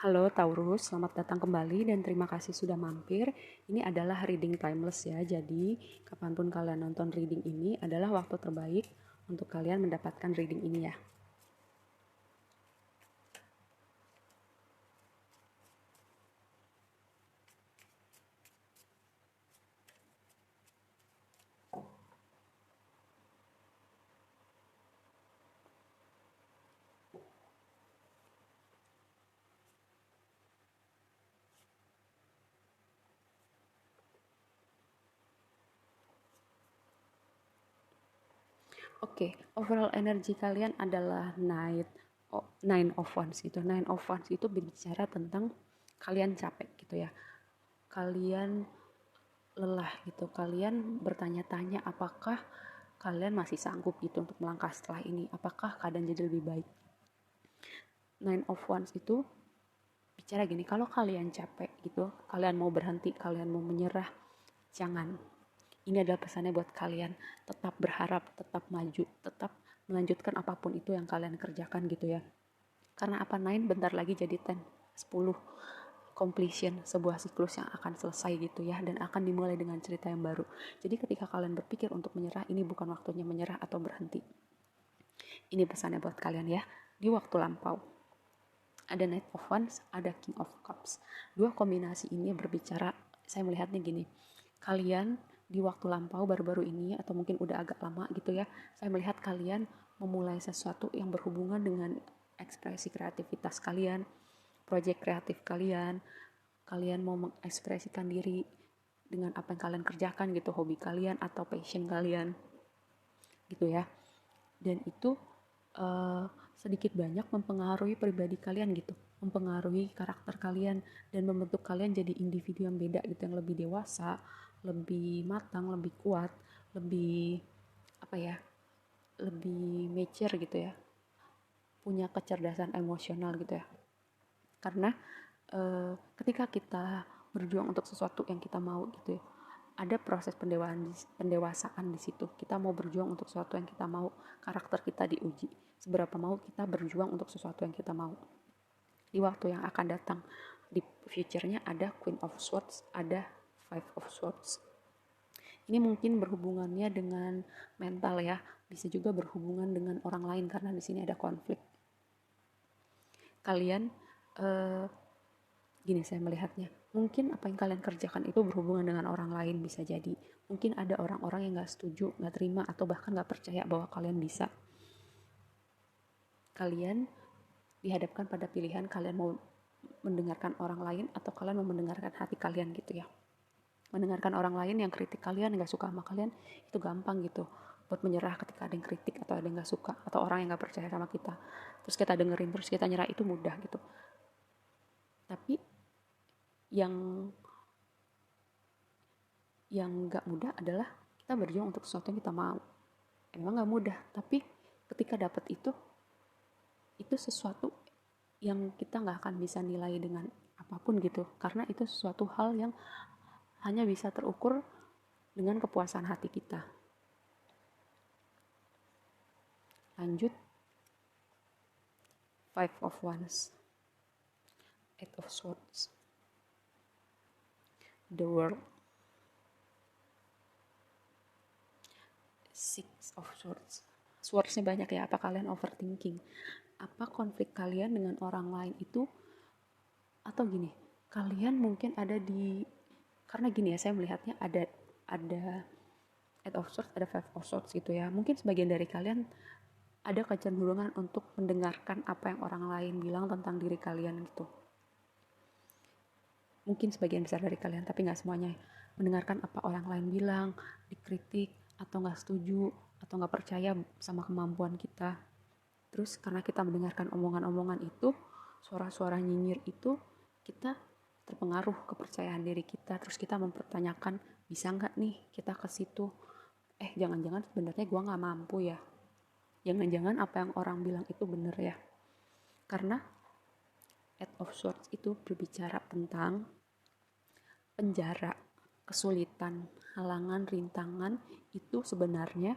Halo Taurus, selamat datang kembali dan terima kasih sudah mampir. Ini adalah reading timeless ya, jadi kapanpun kalian nonton reading ini adalah waktu terbaik untuk kalian mendapatkan reading ini ya. Oke, overall energi kalian adalah nine of wands gitu. Nine of wands itu berbicara tentang kalian capek gitu ya. Kalian lelah gitu. Kalian bertanya-tanya apakah kalian masih sanggup gitu untuk melangkah setelah ini. Apakah keadaan jadi lebih baik? Nine of wands itu bicara gini, kalau kalian capek gitu, kalian mau berhenti, kalian mau menyerah, jangan. Ini adalah pesannya buat kalian, tetap berharap, tetap maju, tetap melanjutkan apapun itu yang kalian kerjakan gitu ya. Karena apa, 9 bentar lagi jadi 10, 10 completion, sebuah siklus yang akan selesai gitu ya, dan akan dimulai dengan cerita yang baru. Jadi ketika kalian berpikir untuk menyerah, ini bukan waktunya menyerah atau berhenti. Ini pesannya buat kalian ya, di waktu lampau. Ada Knight of Wands, ada King of Cups. Dua kombinasi ini berbicara, saya melihatnya gini, kalian di waktu lampau baru-baru ini, atau mungkin udah agak lama gitu ya, saya melihat kalian memulai sesuatu yang berhubungan dengan ekspresi kreativitas kalian, proyek kreatif kalian, kalian mau mengekspresikan diri dengan apa yang kalian kerjakan gitu, hobi kalian atau passion kalian gitu ya. Dan itu uh, sedikit banyak mempengaruhi pribadi kalian gitu, mempengaruhi karakter kalian dan membentuk kalian jadi individu yang beda gitu, yang lebih dewasa, lebih matang, lebih kuat, lebih apa ya, lebih mature gitu ya, punya kecerdasan emosional gitu ya. Karena ketika kita berjuang untuk sesuatu yang kita mau gitu ya, ada proses pendewasaan di situ. Kita mau berjuang untuk sesuatu yang kita mau, karakter kita diuji. Seberapa mau kita berjuang untuk sesuatu yang kita mau. Di waktu yang akan datang, di future-nya ada Queen of Swords, ada Five of Swords. Ini mungkin berhubungannya dengan mental ya, bisa juga berhubungan dengan orang lain karena di sini ada konflik. Kalian gini saya melihatnya, mungkin apa yang kalian kerjakan itu berhubungan dengan orang lain, bisa jadi mungkin ada orang-orang yang gak setuju, gak terima, atau bahkan gak percaya bahwa kalian bisa. Kalian dihadapkan pada pilihan, kalian mau mendengarkan orang lain atau kalian mau mendengarkan hati kalian gitu ya. Mendengarkan orang lain yang kritik kalian, yang gak suka sama kalian, itu gampang gitu buat menyerah ketika ada yang kritik atau ada yang gak suka atau orang yang gak percaya sama kita, terus kita dengerin terus kita nyerah, itu mudah gitu. Tapi yang nggak mudah adalah kita berjuang untuk sesuatu yang kita mau. Emang nggak mudah, tapi ketika dapat itu sesuatu yang kita nggak akan bisa nilai dengan apapun gitu, karena itu sesuatu hal yang hanya bisa terukur dengan kepuasan hati kita. Lanjut, Five of Wands, Eight of Swords, The World, Six of Swords. Swordsnya banyak ya, apa kalian overthinking? Apa konflik kalian dengan orang lain itu, atau gini, kalian mungkin ada di, karena gini ya, saya melihatnya ada Eight of Swords, ada Five of Swords gitu ya. Mungkin sebagian dari kalian ada kecenderungan untuk mendengarkan apa yang orang lain bilang tentang diri kalian gitu. Mungkin sebagian besar dari kalian, tapi nggak semuanya. Mendengarkan apa orang lain bilang, dikritik, atau nggak setuju, atau nggak percaya sama kemampuan kita. Terus karena kita mendengarkan omongan-omongan itu, suara-suara nyinyir itu, kita terpengaruh kepercayaan diri kita. Terus kita mempertanyakan, bisa nggak nih kita ke situ? Jangan-jangan sebenarnya gue nggak mampu ya. Jangan-jangan apa yang orang bilang itu bener ya. Karena Eight of Swords itu berbicara tentang penjara, kesulitan, halangan, rintangan, itu sebenarnya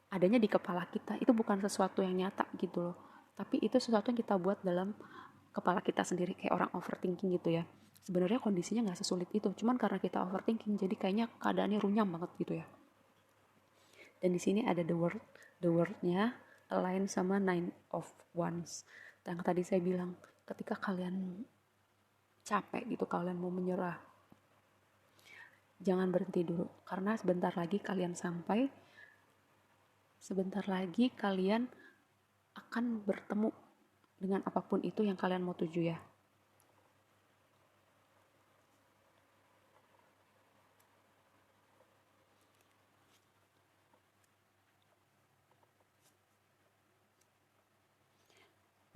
adanya di kepala kita. Itu bukan sesuatu yang nyata gitu loh, tapi itu sesuatu yang kita buat dalam kepala kita sendiri, kayak orang overthinking gitu ya. Sebenarnya kondisinya nggak sesulit itu, cuman karena kita overthinking jadi kayaknya keadaannya runyam banget gitu ya. Dan di sini ada the wordnya align sama nine of wands. Dan tadi saya bilang, ketika kalian capek gitu, kalian mau menyerah, jangan berhenti dulu, karena sebentar lagi kalian akan bertemu dengan apapun itu yang kalian mau tuju ya.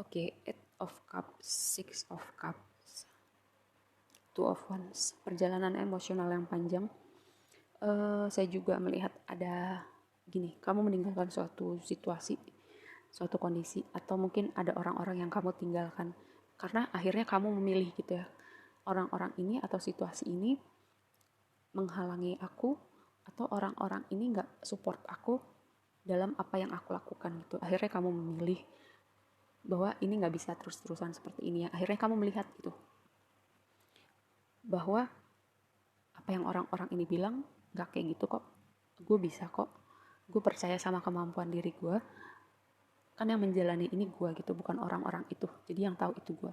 Oke, Eight of Cups, Six of Cups, Two of Wands, perjalanan emosional yang panjang. Saya juga melihat ada gini, kamu meninggalkan suatu situasi, suatu kondisi, atau mungkin ada orang-orang yang kamu tinggalkan karena akhirnya kamu memilih gitu ya, orang-orang ini atau situasi ini menghalangi aku, atau orang-orang ini gak support aku dalam apa yang aku lakukan gitu. Akhirnya kamu memilih bahwa ini gak bisa terus-terusan seperti ini ya. Akhirnya kamu melihat gitu bahwa apa yang orang-orang ini bilang gak kayak gitu kok, gue bisa kok, gue percaya sama kemampuan diri gue, kan yang menjalani ini gue gitu, bukan orang-orang itu, jadi yang tahu itu gue.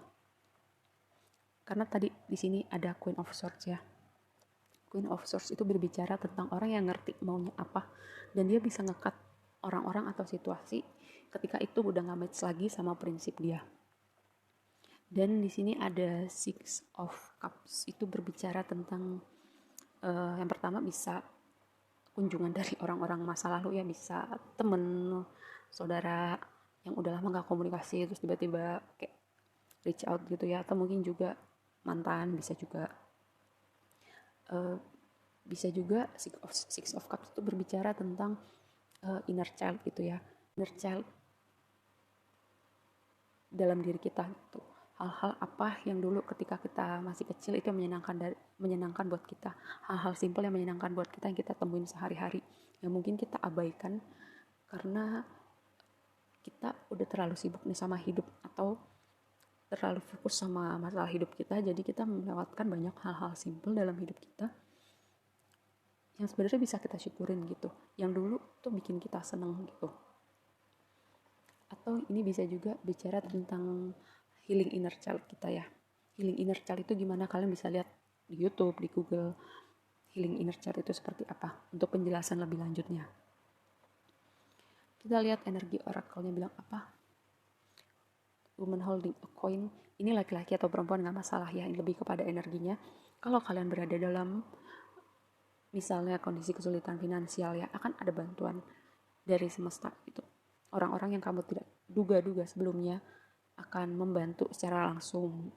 Karena tadi di sini ada Queen of Swords ya. Queen of Swords itu berbicara tentang orang yang ngerti maunya apa, dan dia bisa ngekat orang-orang atau situasi ketika itu udah gak match lagi sama prinsip dia. Dan di sini ada Six of Cups, itu berbicara tentang yang pertama bisa kunjungan dari orang-orang masa lalu ya, bisa temen, saudara yang udah lama gak komunikasi terus tiba-tiba kayak reach out gitu ya, atau mungkin juga mantan, bisa juga Six of Cups itu berbicara tentang inner child gitu ya, inner child dalam diri kita gitu. Hal-hal apa yang dulu ketika kita masih kecil itu menyenangkan buat kita, hal-hal simpel yang menyenangkan buat kita yang kita temuin sehari-hari, yang mungkin kita abaikan karena kita udah terlalu sibuk nih sama hidup atau terlalu fokus sama masalah hidup kita, jadi kita melewatkan banyak hal-hal simpel dalam hidup kita yang sebenarnya bisa kita syukurin gitu, yang dulu tuh bikin kita seneng gitu. Atau ini bisa juga bicara tentang healing inner child kita ya. Healing inner child itu gimana, kalian bisa lihat di YouTube, di Google, healing inner child itu seperti apa untuk penjelasan lebih lanjutnya. Kita lihat energi oracle-nya bilang apa. Woman holding a coin, ini laki-laki atau perempuan gak masalah ya, ini lebih kepada energinya. Kalau kalian berada dalam misalnya kondisi kesulitan finansial ya, akan ada bantuan dari semesta gitu. Orang-orang yang kamu tidak duga-duga sebelumnya akan membantu secara langsung,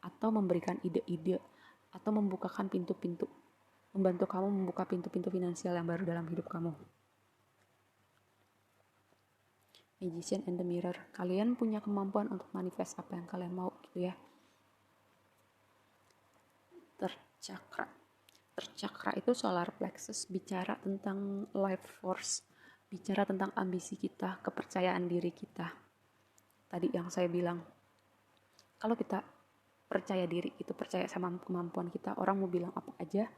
atau memberikan ide-ide, atau membukakan pintu-pintu, membantu kamu membuka pintu-pintu finansial yang baru dalam hidup kamu. Magician and the Mirror, kalian punya kemampuan untuk manifest apa yang kalian mau gitu ya. Tercakra itu solar plexus, bicara tentang life force, bicara tentang ambisi kita, kepercayaan diri kita. Tadi yang saya bilang, kalau kita percaya diri, itu percaya sama kemampuan kita, orang mau bilang apa aja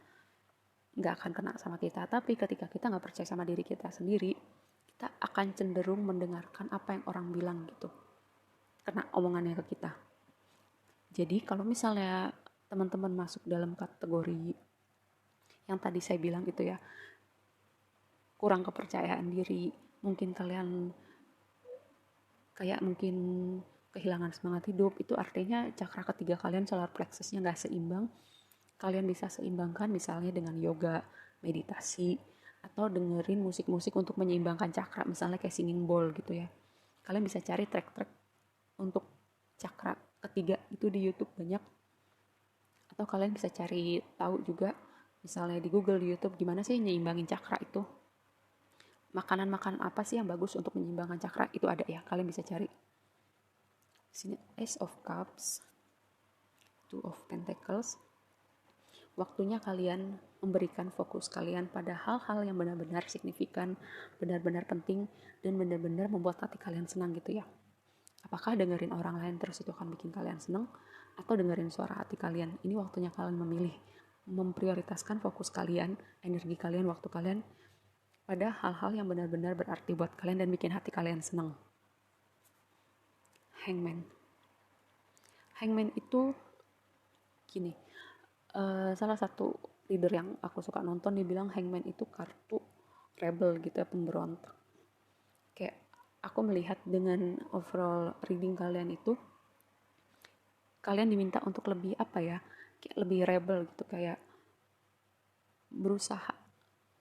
gak akan kena sama kita. Tapi ketika kita gak percaya sama diri kita sendiri, kita akan cenderung mendengarkan apa yang orang bilang gitu, kena omongannya ke kita. Jadi kalau misalnya teman-teman masuk dalam kategori yang tadi saya bilang itu ya, kurang kepercayaan diri, mungkin kalian kayak mungkin kehilangan semangat hidup, itu artinya cakra ketiga kalian, solar plexusnya gak seimbang. Kalian bisa seimbangkan misalnya dengan yoga, meditasi, atau dengerin musik-musik untuk menyeimbangkan cakra, misalnya kayak singing bowl gitu ya. Kalian bisa cari track-track untuk cakra ketiga itu di YouTube banyak, atau kalian bisa cari tahu juga misalnya di Google, di YouTube, gimana sih nyimbangin cakra itu, makanan-makanan apa sih yang bagus untuk menyeimbangkan cakra, itu ada ya, kalian bisa cari. Sini Ace of Cups, Two of Pentacles. Waktunya kalian memberikan fokus kalian pada hal-hal yang benar-benar signifikan, benar-benar penting, dan benar-benar membuat hati kalian senang gitu ya. Apakah dengerin orang lain terus itu akan bikin kalian seneng, atau dengerin suara hati kalian? Ini waktunya kalian memilih, memprioritaskan fokus kalian, energi kalian, waktu kalian pada hal-hal yang benar-benar berarti buat kalian dan bikin hati kalian seneng. Hangman. Hangman itu gini, salah satu leader yang aku suka nonton, dia bilang Hangman itu kartu rebel gitu ya, pemberontak. Kayak aku melihat dengan overall reading kalian itu, kalian diminta untuk lebih apa ya, kayak lebih rebel gitu, kayak berusaha.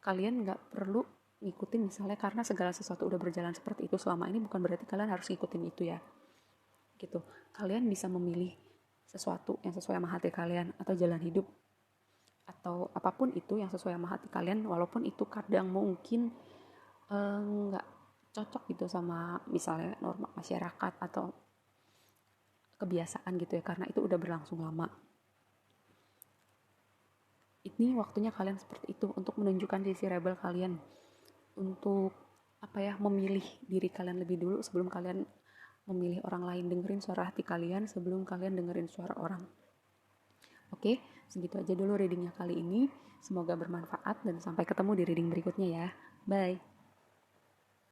Kalian nggak perlu ngikutin misalnya karena segala sesuatu udah berjalan seperti itu selama ini, bukan berarti kalian harus ngikutin itu ya gitu. Kalian bisa memilih sesuatu yang sesuai sama hati kalian, atau jalan hidup, atau apapun itu yang sesuai sama hati kalian, walaupun itu kadang mungkin nggak cocok gitu sama misalnya norma masyarakat atau kebiasaan gitu ya, karena itu udah berlangsung lama. Ini waktunya kalian seperti itu untuk menunjukkan sisi rebel kalian, untuk apa ya, memilih diri kalian lebih dulu sebelum kalian memilih orang lain. Dengerin suara hati kalian sebelum kalian dengerin suara orang. Oke, segitu aja dulu readingnya kali ini. Semoga bermanfaat dan sampai ketemu di reading berikutnya ya. Bye.